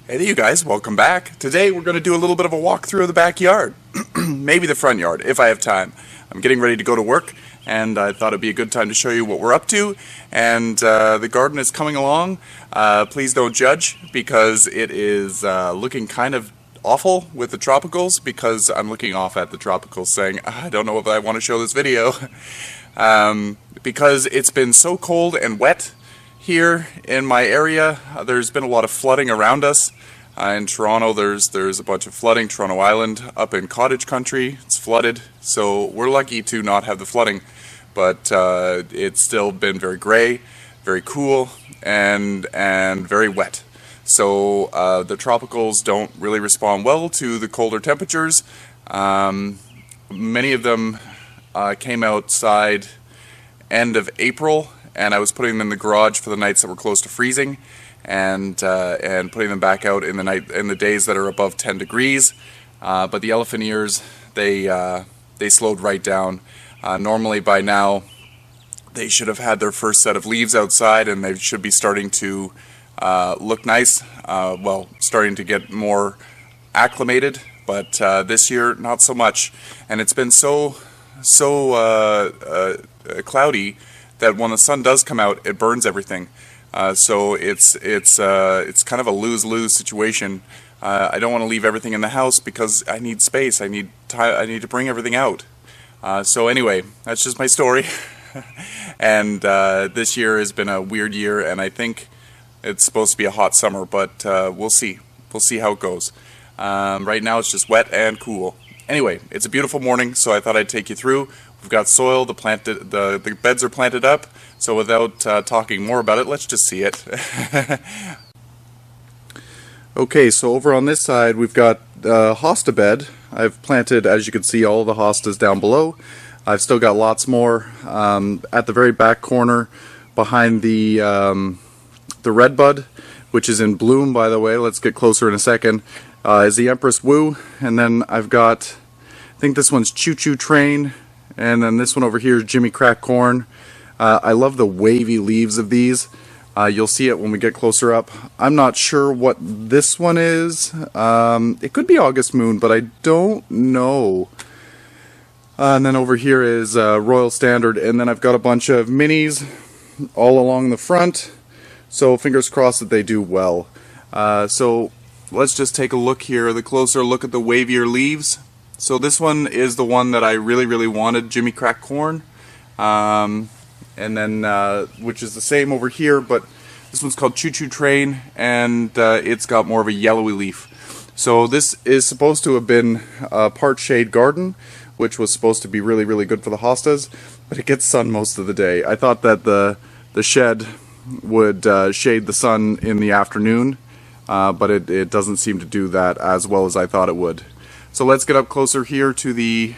Hey there you guys, welcome back. Today we're going to do a little bit of a walkthrough of the backyard. Maybe the front yard, if I have time. I'm getting ready to go to work, and I thought it'd be a good time to show you what we're up to. And the garden is coming along. Please don't judge, because it is looking kind of awful with the tropicals, because I'm looking off at the tropicals saying, I don't know if I want to show this video. Because it's been so cold and wet here in my area. There's been a lot of flooding around us. In Toronto, there's a bunch of flooding. Toronto Island, up in cottage country, it's flooded. So we're lucky to not have the flooding, but it's still been very gray, very cool, and very wet. So the tropicals don't really respond well to the colder temperatures. Many of them came outside end of April, and I was putting them in the garage for the nights that were close to freezing, and putting them back out in the days that are above 10 degrees. But the elephant ears, they slowed right down. Normally by now they should have had their first set of leaves outside, and they should be starting to look nice. Well, starting to get more acclimated, but this year not so much. And it's been so cloudy that when the sun does come out, it burns everything. So it's kind of a lose-lose situation. I don't want to leave everything in the house because I need space. I need to bring everything out. So anyway, that's just my story. And this year has been a weird year, and I think it's supposed to be a hot summer, but we'll see. We'll see how it goes. Right now it's just wet and cool. Anyway, it's a beautiful morning, so I thought I'd take you through. We've got soil, the beds are planted up, so without talking more about it, let's just see it. Okay, so over on this side we've got hosta bed. I've planted, as you can see, all the hostas down below. I've still got lots more. At the very back corner behind the redbud, which is in bloom, by the way, let's get closer in a second, is the Empress Woo, and then I've got, I think this one's Choo Choo Train, and then this one over here is Jimmy Crack Corn. I love the wavy leaves of these. You'll see it when we get closer up. I'm not sure what this one is. It could be August Moon, but I don't know. And then over here is Royal Standard, and then I've got a bunch of minis all along the front, so fingers crossed that they do well. So let's just take a look here, the closer look at the wavier leaves. So this one is the one that I really wanted, Jimmy Crack Corn, and then which is the same over here, but this one's called Choo Choo Train, and it's got more of a yellowy leaf. So this is supposed to have been a part shade garden, which was supposed to be really good for the hostas, but it gets sun most of the day. I thought that the shed would shade the sun in the afternoon, but it doesn't seem to do that as well as I thought it would. So let's get up closer here to the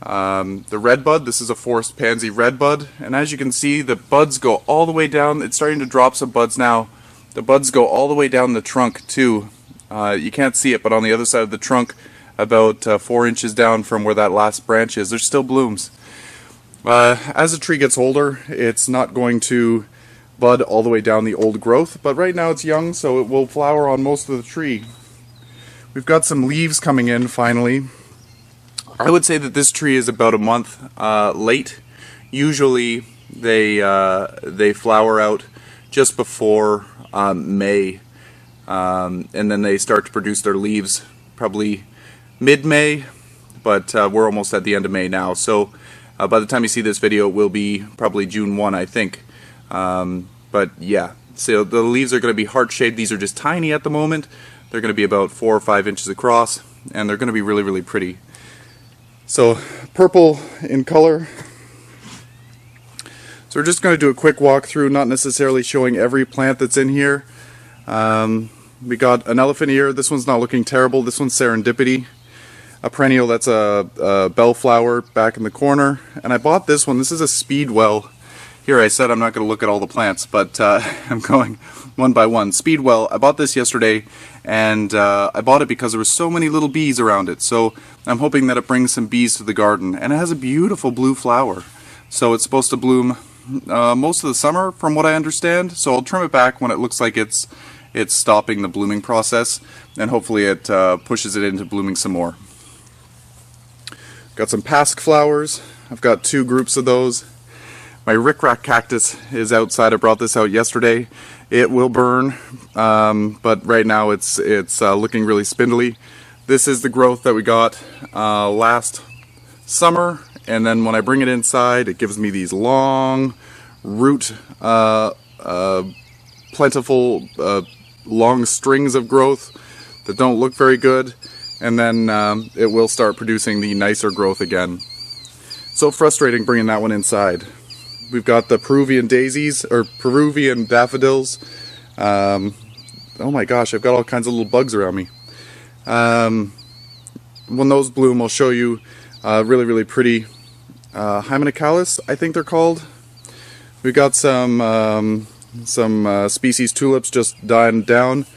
redbud. This is a forest pansy redbud, and as you can see, the buds go all the way down. It's starting to drop some buds now. The buds go all the way down the trunk too. You can't see it, but on the other side of the trunk, about 4 inches down from where that last branch is, there's still blooms. As the tree gets older, it's not going to bud all the way down the old growth, but right now it's young, so it will flower on most of the tree. We've got some leaves coming in finally. I would say that this tree is about a month late. Usually they flower out just before May, and then they start to produce their leaves probably mid-May, but we're almost at the end of May now, so by the time you see this video it will be probably June 1, I think. But yeah, so the leaves are going to be heart-shaped. These are just tiny at the moment. They're going to be about 4 or 5 inches across, and they're going to be really pretty. So purple in color. So we're just going to do a quick walkthrough, not necessarily showing every plant that's in here. We got an elephant ear. This one's not looking terrible. This one's Serendipity, a perennial that's a bellflower back in the corner. And I bought this one. This is a Speedwell. Here I said I'm not going to look at all the plants, but I'm going one by one. Speedwell, I bought this yesterday, and I bought it because there were so many little bees around it. So I'm hoping that it brings some bees to the garden. And it has a beautiful blue flower. So it's supposed to bloom most of the summer, from what I understand. So I'll trim it back when it looks like it's it's stopping the blooming process, and hopefully it pushes it into blooming some more. Got some pasque flowers. I've got 2 groups of those. My rickrack cactus is outside. I brought this out yesterday. It will burn, but right now it's looking really spindly. This is the growth that we got last summer, and then when I bring it inside, it gives me these long root, plentiful, long strings of growth that don't look very good, and then it will start producing the nicer growth again. So frustrating bringing that one inside. We've got the Peruvian daisies, or Peruvian daffodils. Oh my gosh, I've got all kinds of little bugs around me. When those bloom, I'll show you really, really pretty Hymenicalis, I think they're called. We've got some species tulips just dying down.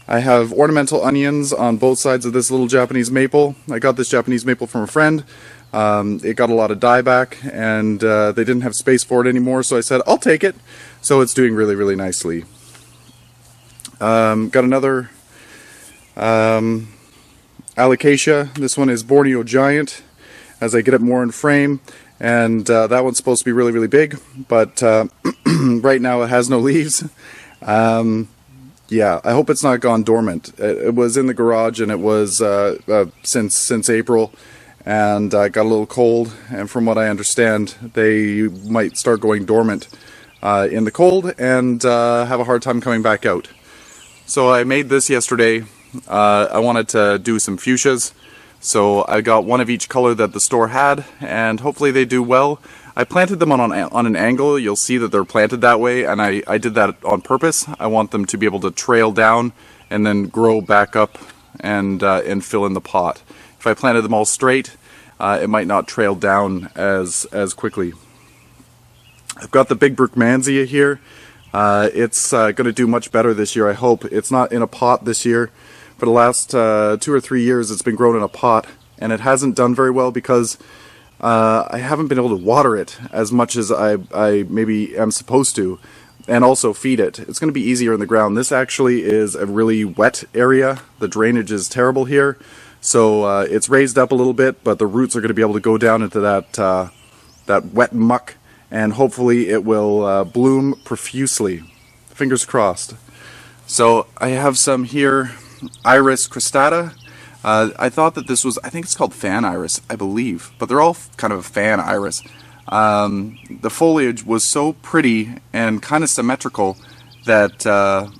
I have ornamental onions on both sides of this little Japanese maple. I got this Japanese maple from a friend. It got a lot of dieback, and they didn't have space for it anymore, so I said, I'll take it. So it's doing really, really nicely. Got another Alocasia. This one is Borneo Giant, as I get it more in frame, and that one's supposed to be really, really big, but right now it has no leaves. Yeah, I hope it's not gone dormant. It was in the garage, and it was since April, and got a little cold, and from what I understand, they might start going dormant in the cold and have a hard time coming back out. So I made this yesterday. I wanted to do some fuchsias, so I got one of each color that the store had, and hopefully they do well. I planted them on an angle. You'll see that they're planted that way, and I did that on purpose. I want them to be able to trail down and then grow back up and fill in the pot. If I planted them all straight, it might not trail down as quickly. I've got the big Brookmansia here. It's going to do much better this year, I hope. It's not in a pot this year. For the last 2 or 3 years, it's been grown in a pot, and it hasn't done very well because I haven't been able to water it as much as I maybe am supposed to, and also feed it. It's going to be easier in the ground. This actually is a really wet area. The drainage is terrible here, so it's raised up a little bit, but the roots are going to be able to go down into that wet muck, and hopefully it will bloom profusely. Fingers crossed. So I have some here, Iris cristata. I thought that this was, I think it's called fan iris, I believe, but they're all kind of a fan iris. The foliage was so pretty and kind of symmetrical that I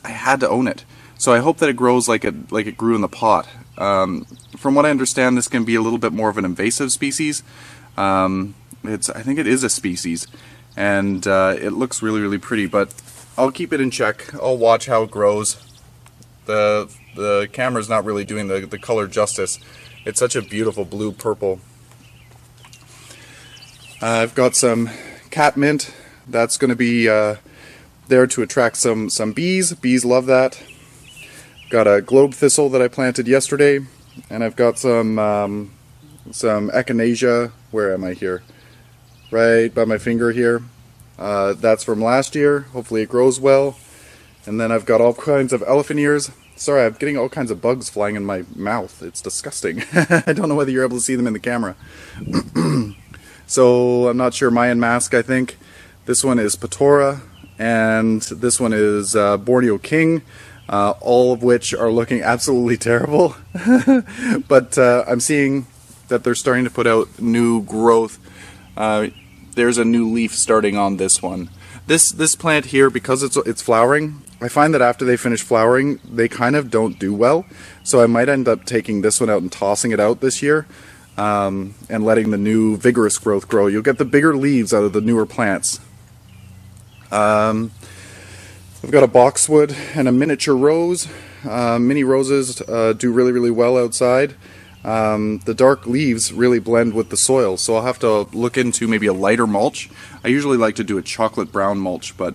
had to own it. So I hope that it grows like it grew in the pot. From what I understand, this can be a little bit more of an invasive species. I think it is a species, and it looks really, really pretty, but I'll keep it in check. I'll watch how it grows. The camera's not really doing the color justice. It's such a beautiful blue purple. I've got some catmint. That's going to be there to attract some bees. Bees love that. Got a globe thistle that I planted yesterday, and I've got some echinacea. Where am I here? Right by my finger here. That's from last year. Hopefully it grows well. And then I've got all kinds of elephant ears. Sorry, I'm getting all kinds of bugs flying in my mouth. It's disgusting. I don't know whether you're able to see them in the camera. So I'm not sure. Mayan mask, I think. This one is Patora, and this one is Borneo King. All of which are looking absolutely terrible. But I'm seeing that they're starting to put out new growth. There's a new leaf starting on this one. This plant here, because it's flowering, I find that after they finish flowering, they kind of don't do well. So I might end up taking this one out and tossing it out this year, and letting the new vigorous growth grow. You'll get the bigger leaves out of the newer plants. I've got a boxwood and a miniature rose. Mini roses do really, really well outside. The dark leaves really blend with the soil, so I'll have to look into maybe a lighter mulch. I usually like to do a chocolate brown mulch, but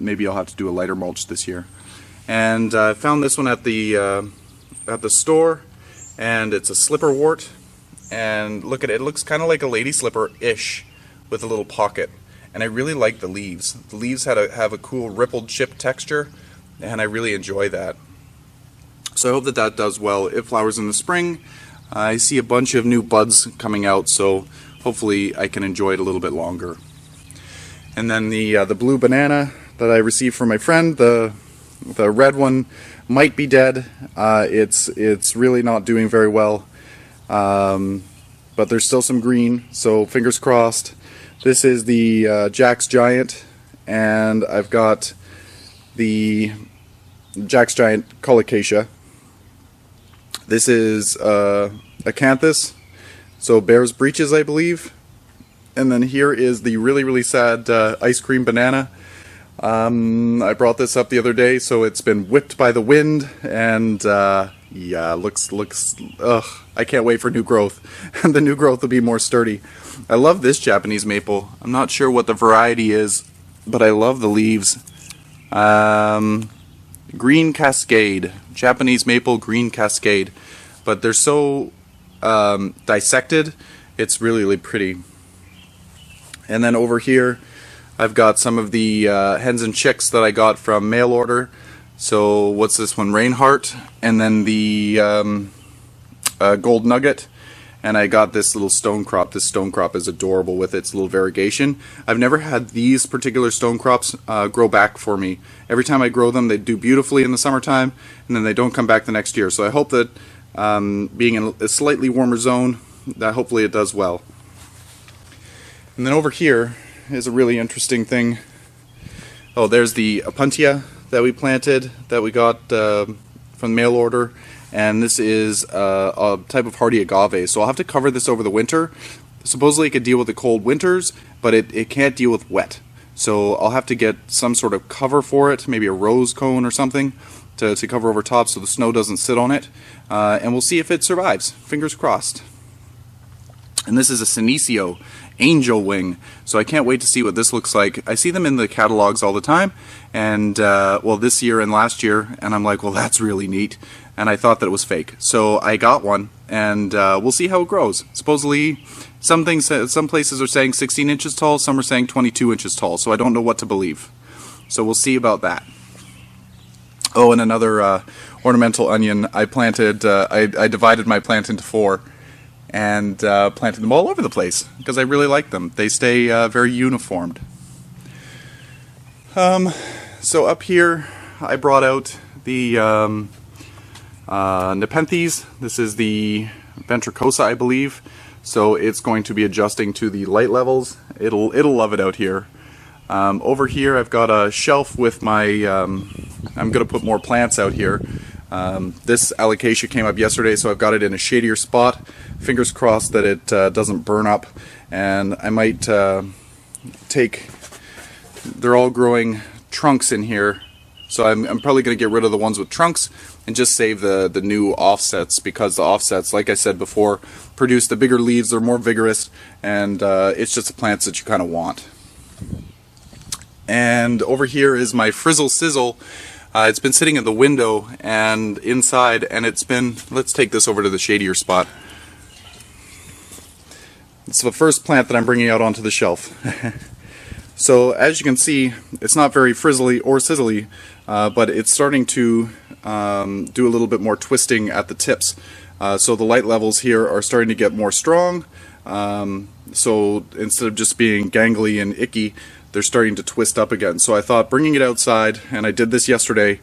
maybe I'll have to do a lighter mulch this year. And I found this one at the store, and it's a slipperwort. And look at it, it looks kind of like a lady slipper-ish with a little pocket. And I really like the leaves. The leaves have a cool rippled chip texture. and I really enjoy that. So I hope that that does well. It flowers in the spring. I see a bunch of new buds coming out, so hopefully I can enjoy it a little bit longer. And then the blue banana that I received from my friend, the red one might be dead. It's really not doing very well, but there's still some green, so fingers crossed. This is the Jack's Giant, and I've got the Jack's Giant colocasia. This is acanthus, so bear's breeches, I believe. And then here is the really sad ice cream banana. I brought this up the other day, so it's been whipped by the wind, and yeah, looks ugh, I can't wait for new growth. And the new growth will be more sturdy. I love this Japanese maple. I'm not sure what the variety is, but I love the leaves. Green Cascade, Japanese maple green cascade, but they're so dissected, it's really pretty. And then over here I've got some of the hens and chicks that I got from mail order. So what's this one, Reinhardt, and then the gold nugget, and I got this little stone crop. This stone crop is adorable with its little variegation. I've never had these particular stone crops grow back for me. Every time I grow them, they do beautifully in the summertime, and then they don't come back the next year. So I hope that being in a slightly warmer zone, that hopefully it does well. And then over here is a really interesting thing. Oh, there's the Opuntia that we planted, that we got from mail order. And this is a type of hardy agave, so I'll have to cover this over the winter. Supposedly it could deal with the cold winters, but it can't deal with wet. So I'll have to get some sort of cover for it, maybe a rose cone or something, to cover over top so the snow doesn't sit on it. And we'll see if it survives. Fingers crossed. And this is a Senecio angel wing, so I can't wait to see what this looks like. I see them in the catalogs all the time, and well, this year and last year, and I'm like, well, that's really neat. And I thought that it was fake, so I got one, and we'll see how it grows. Supposedly, some places are saying 16 inches tall, some are saying 22 inches tall, so I don't know what to believe. So we'll see about that. Oh, and another ornamental onion. I planted. I divided my plant into 4, and planted them all over the place because I really like them. They stay very uniformed. So up here, I brought out the Nepenthes. This is the Ventricosa, I believe. So it's going to be adjusting to the light levels. It'll love it out here. Over here, I've got a shelf with my. I'm going to put more plants out here. This alocasia came up yesterday, so I've got it in a shadier spot. Fingers crossed that it doesn't burn up. And I might take. They're all growing trunks in here. So I'm probably going to get rid of the ones with trunks and just save the new offsets, because the offsets, like I said before, produce the bigger leaves. They're more vigorous, and it's just the plants that you kind of want. And over here is my Frizzle Sizzle. It's been sitting in the window and inside, and it's been, let's take this over to the shadier spot. It's the first plant that I'm bringing out onto the shelf. So as you can see, it's not very frizzly or sizzly, but it's starting to do a little bit more twisting at the tips. So the light levels here are starting to get more strong. So instead of just being gangly and icky, they're starting to twist up again. So I thought bringing it outside, and I did this yesterday,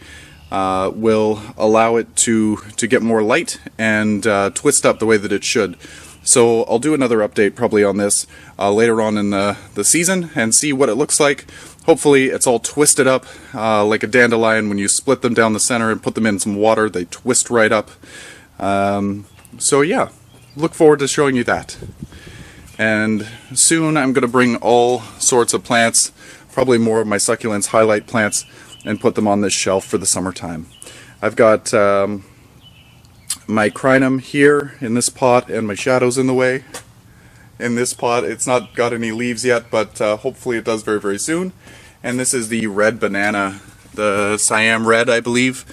will allow it to get more light and twist up the way that it should. So I'll do another update probably on this later on in the season and see what it looks like. Hopefully it's all twisted up like a dandelion. When you split them down the center and put them in some water, they twist right up. So yeah, look forward to showing you that. And soon I'm going to bring all sorts of plants, probably more of my succulents, highlight plants, and put them on this shelf for the summertime. I've got my crinum here in this pot, and my shadow's in the way. In this pot, it's not got any leaves yet, but hopefully it does very, very soon. And this is the red banana, the Siam red, I believe.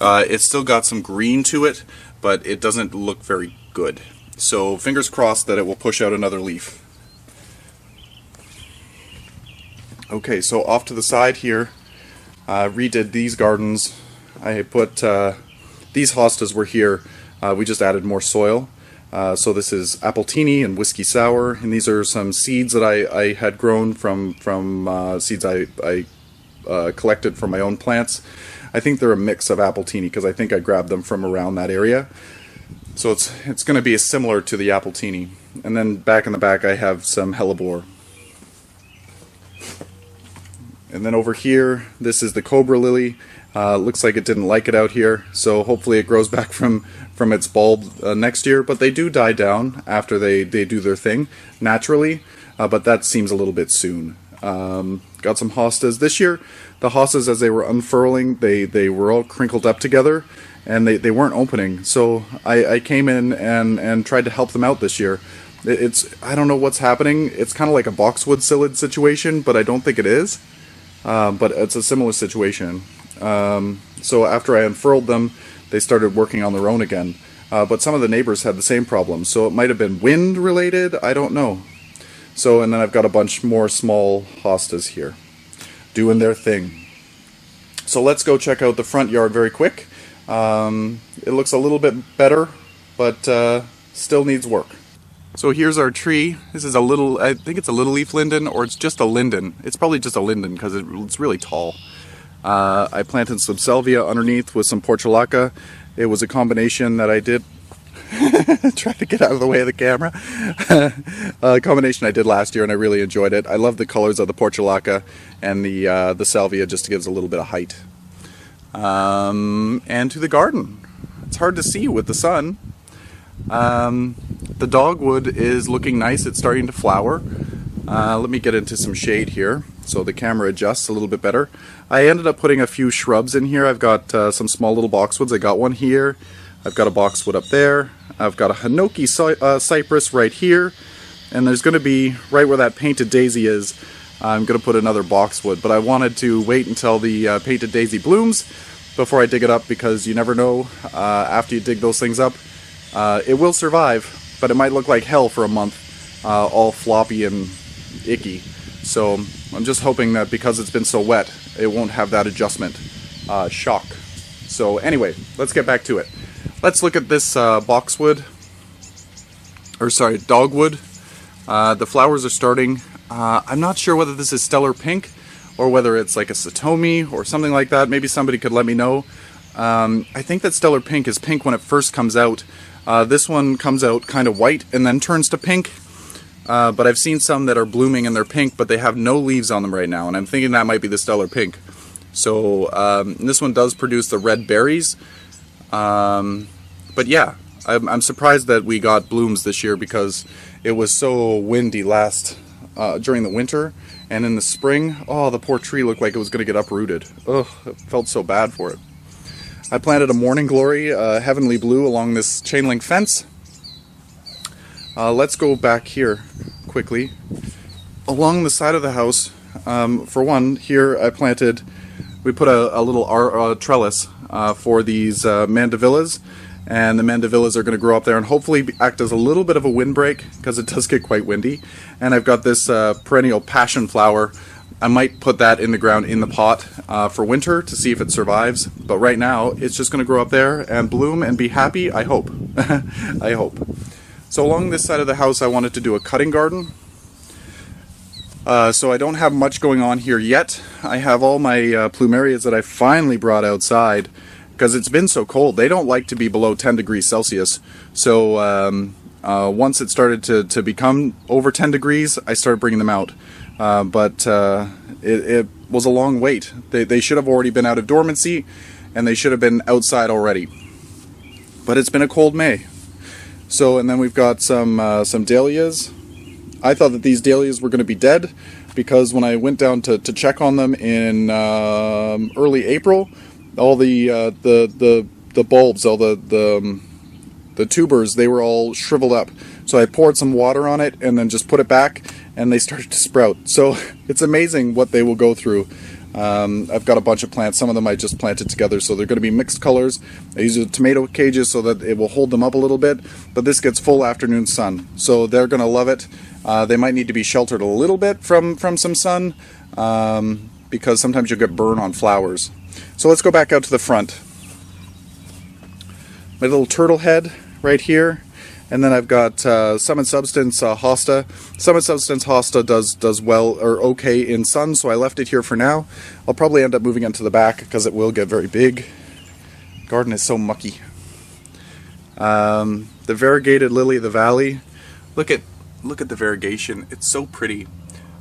It's still got some green to it, but it doesn't look very good. So fingers crossed that it will push out another leaf. Okay, so off to the side here, redid these gardens. I put these hostas were here. We just added more soil. So this is appletini and whiskey sour, and these are some seeds that I had grown from seeds I collected from my own plants. I think they're a mix of appletini because I think I grabbed them from around that area. So it's going to be similar to the appletini. And then back in the back I have some hellebore. And then over here, this is the cobra lily. Looks like it didn't like it out here, so hopefully it grows back from its bulb next year. But they do die down after they do their thing naturally, but that seems a little bit soon. Got some hostas. This year, the hostas, as they were unfurling, they were all crinkled up together, and they weren't opening. So I came in and tried to help them out this year. I don't know what's happening. It's kind of like a boxwood psyllid situation, but I don't think it is. But it's a similar situation. So after I unfurled them, they started working on their own again. But some of the neighbors had the same problem, so it might have been wind related, I don't know. So, and then I've got a bunch more small hostas here, doing their thing. So let's go check out the front yard very quick. It looks a little bit better, but still needs work. So here's our tree. This is a little, I think it's a little leaf linden, or it's just a linden. It's probably just a linden because it's really tall. I planted some salvia underneath with some portulaca. It was a combination that I did try to get out of the way of the camera. A combination I did last year, and I really enjoyed it. I love the colors of the portulaca, and the salvia just gives a little bit of height. And to the garden. It's hard to see with the sun. The dogwood is looking nice. It's starting to flower. Let me get into some shade here so the camera adjusts a little bit better. I ended up putting a few shrubs in here. I've got some small little boxwoods. I got one here. I've got a boxwood up there. I've got a hinoki cypress right here. And there's going to be, right where that painted daisy is, I'm going to put another boxwood. But I wanted to wait until the painted daisy blooms before I dig it up, because you never know after you dig those things up. It will survive, but it might look like hell for a month, all floppy and icky. So I'm just hoping that because it's been so wet, it won't have that adjustment shock. So anyway, let's get back to it. Let's look at this dogwood. The flowers are starting. I'm not sure whether this is stellar pink or whether it's like a satomi or something like that. Maybe somebody could let me know. I think that stellar pink is pink when it first comes out. This one comes out kind of white and then turns to pink. But I've seen some that are blooming and they're pink, but they have no leaves on them right now, and I'm thinking that might be the stellar pink. So this one does produce the red berries. But yeah, I'm surprised that we got blooms this year, because it was so windy during the winter, and in the spring, oh, the poor tree looked like it was going to get uprooted. Ugh, I felt so bad for it. I planted a morning glory, heavenly blue, along this chain link fence. Let's go back here quickly. Along the side of the house, for one, here we put a little trellis for these mandevillas, and the mandevillas are going to grow up there and hopefully act as a little bit of a windbreak, because it does get quite windy. And I've got this perennial passion flower. I might put that in the ground in the pot for winter to see if it survives, but right now it's just going to grow up there and bloom and be happy, I hope. I hope. So along this side of the house I wanted to do a cutting garden. So I don't have much going on here yet. I have all my plumerias that I finally brought outside, because it's been so cold. They don't like to be below 10 degrees Celsius. So once it started to become over 10 degrees, I started bringing them out. But it was a long wait. They should have already been out of dormancy, and they should have been outside already. But it's been a cold May. So, and then we've got some dahlias. I thought that these dahlias were going to be dead, because when I went down to check on them in early April, all the bulbs, all the tubers, they were all shriveled up. So I poured some water on it and then just put it back, and they started to sprout. So it's amazing what they will go through. I've got a bunch of plants. Some of them I just planted together, so they're going to be mixed colors. I use tomato cages so that it will hold them up a little bit, but this gets full afternoon sun, so they're going to love it. They might need to be sheltered a little bit from some sun, because sometimes you'll get burn on flowers. So let's go back out to the front. My little turtle head right here, and then I've got Summit Substance hosta. Summit Substance hosta does well or okay in sun, so I left it here for now. I'll probably end up moving it to the back because it will get very big. Garden is so mucky. The variegated lily of the valley. Look at the variegation. It's so pretty.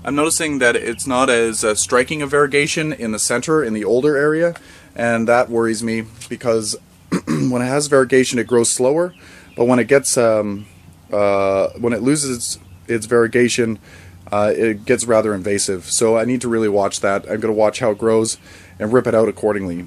I'm noticing that it's not as striking a variegation in the center, in the older area, and that worries me because when it has variegation, it grows slower. But when it gets when it loses its variegation, it gets rather invasive. So I need to really watch that. I'm going to watch how it grows and rip it out accordingly.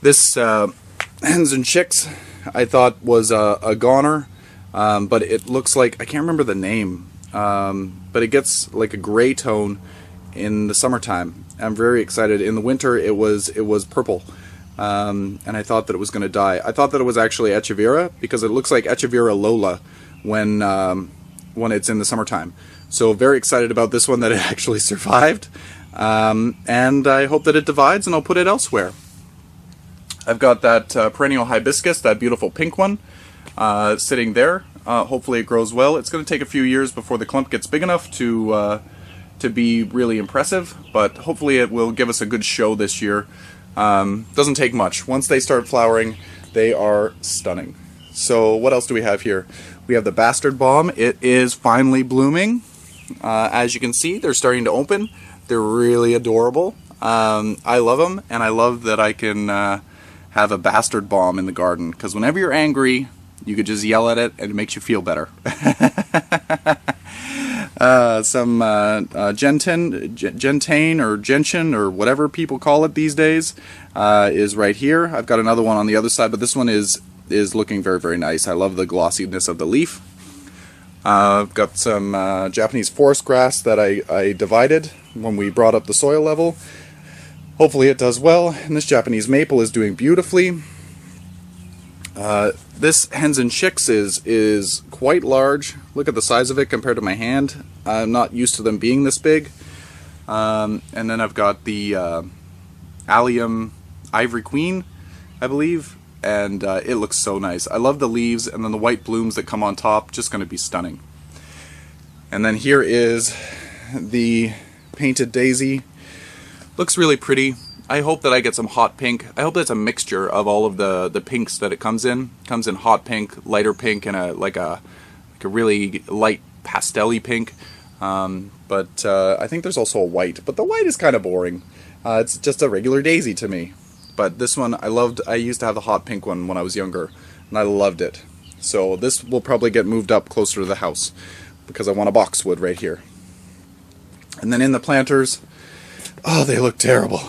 This Hens and Chicks I thought was a goner, but it looks like, I can't remember the name, but it gets like a gray tone in the summertime. I'm very excited. In the winter it was purple, and I thought that it was going to die. I thought that it was actually Echeveria because it looks like Echeveria Lola when it's in the summertime. So very excited about this one, that it actually survived, and I hope that it divides and I'll put it elsewhere. I've got that perennial hibiscus, that beautiful pink one, sitting there. Hopefully it grows well. It's going to take a few years before the clump gets big enough to be really impressive, but hopefully it will give us a good show this year. Doesn't take much. Once they start flowering, they are stunning. So what else do we have here? We have the bastard balm. It is finally blooming. As you can see, they're starting to open. They're really adorable. I love them, and I love that I can have a bastard balm in the garden, because whenever you're angry, you could just yell at it and it makes you feel better. Some gentian or gentian or whatever people call it these days is right here. I've got another one on the other side, but this one is looking very, very nice. I love the glossiness of the leaf. I've got some Japanese forest grass that I divided when we brought up the soil level. Hopefully it does well, and this Japanese maple is doing beautifully. This Hens and Chicks is quite large. Look at the size of it compared to my hand. I'm not used to them being this big. And then I've got the Allium Ivory Queen, I believe, and it looks so nice. I love the leaves, and then the white blooms that come on top, just going to be stunning. And then here is the Painted Daisy. Looks really pretty. I hope that I get some hot pink. I hope that's a mixture of all of the pinks that it comes in. It comes in hot pink, lighter pink, and a really light pastel-y pink. But I think there's also a white. But the white is kind of boring. It's just a regular daisy to me. But this one I loved. I used to have the hot pink one when I was younger, and I loved it. So this will probably get moved up closer to the house because I want a boxwood right here. And then in the planters, oh, they look terrible.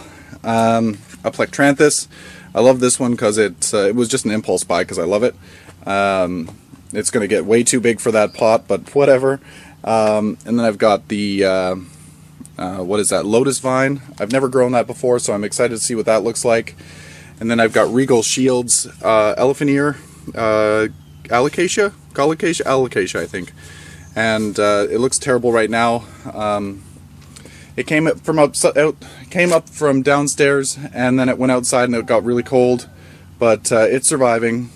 A Plectranthus. I love this one because it was just an impulse buy because I love it. It's going to get way too big for that pot, but whatever. And then I've got the what is that? Lotus vine. I've never grown that before, so I'm excited to see what that looks like. And then I've got Regal Shields elephant ear alocasia, alocasia, I think. And it looks terrible right now. It came up from downstairs, and then it went outside and it got really cold, but it's surviving.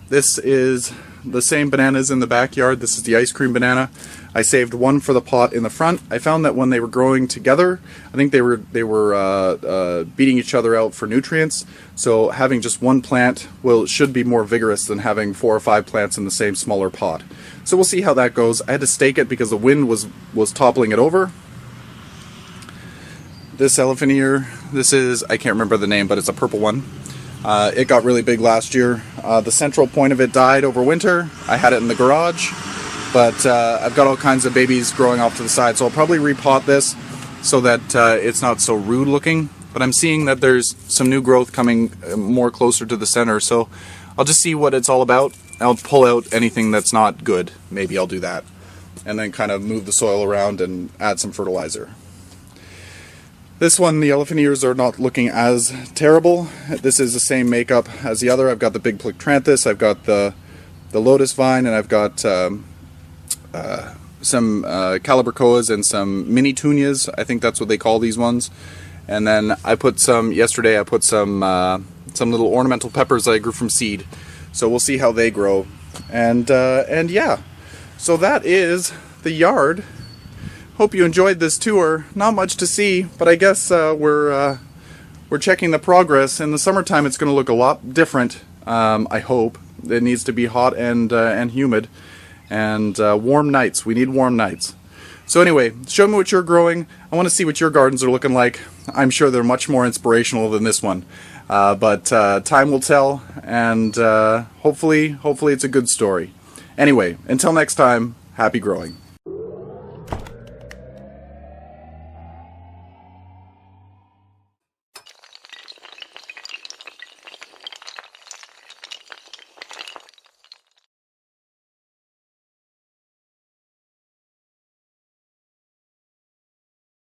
This is the same bananas in the backyard. This is the ice cream banana. I saved one for the pot in the front. I found that when they were growing together, I think they were beating each other out for nutrients. So having just one plant should be more vigorous than having 4 or 5 plants in the same smaller pot. So we'll see how that goes. I had to stake it because the wind was toppling it over. This elephant ear, this is, I can't remember the name, but it's a purple one. It got really big last year. The central point of it died over winter. I had it in the garage, but I've got all kinds of babies growing off to the side, so I'll probably repot this so that it's not so rude looking. But I'm seeing that there's some new growth coming more closer to the center, so I'll just see what it's all about. I'll pull out anything that's not good. Maybe I'll do that. And then kind of move the soil around and add some fertilizer. This one, the elephant ears are not looking as terrible. This is the same makeup as the other. I've got the big Plectranthus, I've got the lotus vine, and I've got calibrachoas and some mini tunias. I think that's what they call these ones. And then I put some, yesterday I put some little ornamental peppers that I grew from seed. So we'll see how they grow. And yeah, so that is the yard. Hope you enjoyed this tour. Not much to see, but I guess we're checking the progress. In the summertime it's going to look a lot different, I hope. It needs to be hot and humid, and warm nights. We need warm nights. So anyway, show me what you're growing. I want to see what your gardens are looking like. I'm sure they're much more inspirational than this one. But time will tell, and hopefully it's a good story. Anyway, until next time, happy growing.